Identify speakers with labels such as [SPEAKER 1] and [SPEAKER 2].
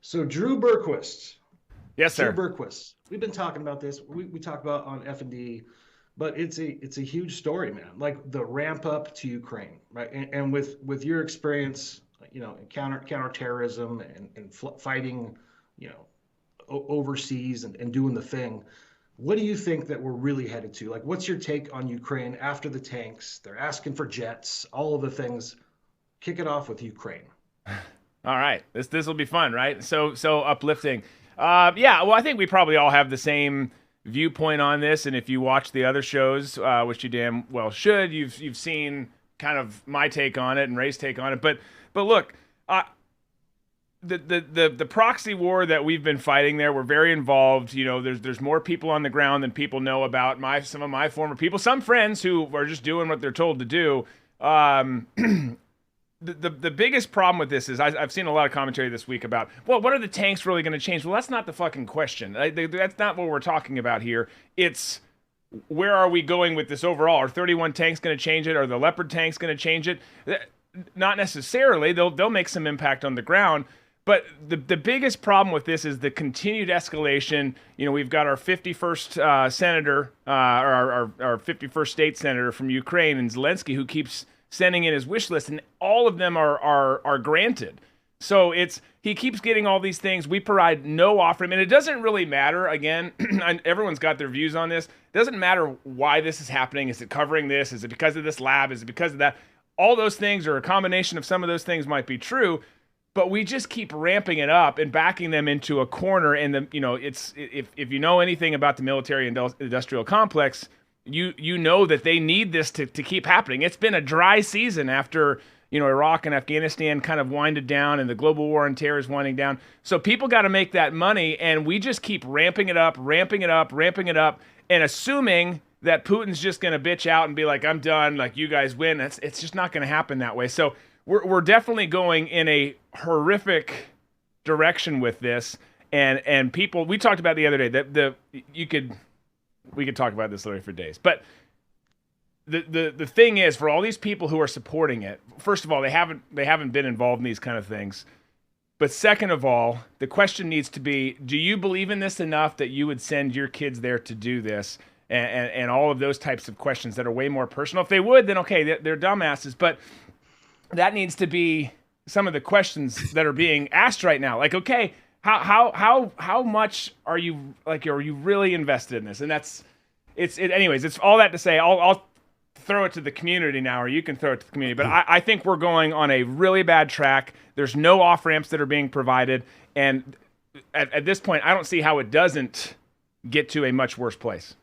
[SPEAKER 1] So Drew Berquist,
[SPEAKER 2] Yes,
[SPEAKER 1] Drew
[SPEAKER 2] sir.
[SPEAKER 1] Berquist. We've been talking about this. We talk about on F&D, but it's a huge story, man. Like the ramp up to Ukraine, right? And with your experience, counterterrorism and fighting, you know, overseas and doing the thing. What do you think that we're really headed to? Like, what's your take on Ukraine after the tanks? They're asking for jets, all of the things. Kick it off with Ukraine.
[SPEAKER 2] All right, this will be fun, right? So uplifting. Yeah. Well, I think we probably all have the same viewpoint on this, and if you watch the other shows, which you damn well should, you've seen kind of my take on it and Ray's take on it. But look, the proxy war that we've been fighting there, we're very involved. You know, there's more people on the ground than people know about. Some of my former people, some friends who are just doing what they're told to do. The biggest problem with this is I've seen a lot of commentary this week about, well, what are the tanks really going to change? Well, that's not the fucking question. That's not what we're talking about here. It's where are we going with this overall? Are 31 tanks going to change it? Are the Leopard tanks going to change it? Not necessarily. They'll make some impact on the ground. But the biggest problem with this is the continued escalation. You know, we've got our 51st senator, or our 51st state senator from Ukraine, and Zelensky, who keeps sending in his wish list, and all of them are granted. So he keeps getting all these things. We provide no offer, and it doesn't really matter. Again, everyone's got their views on this. It doesn't matter why this is happening. Is it covering this? Is it because of this lab? Is it because of that? All those things, or a combination of some of those things, might be true. But we just keep ramping it up and backing them into a corner. And it's if you know anything about the military industrial complex, you know that they need this to keep happening. It's been a dry season after Iraq and Afghanistan kind of winded down and the global war on terror is winding down. So people got to make that money, and we just keep ramping it up, and assuming that Putin's just going to bitch out and be like, "I'm done," like you guys win. It's just not going to happen that way. So we're definitely going in a horrific direction with this, and people. We talked about the other day that we could talk about this literally for days, but the thing is, for all these people who are supporting it, first of all, they haven't been involved in these kind of things. But second of all, the question needs to be: do you believe in this enough that you would send your kids there to do this? And all of those types of questions that are way more personal. If they would, then okay, they're dumbasses. But that needs to be some of the questions that are being asked right now. Like, okay, how much are you really invested in this? And anyways. It's all that to say. I'll throw it to the community now, or you can throw it to the community. But I think we're going on a really bad track. There's no off ramps that are being provided, and at this point, I don't see how it doesn't get to a much worse place.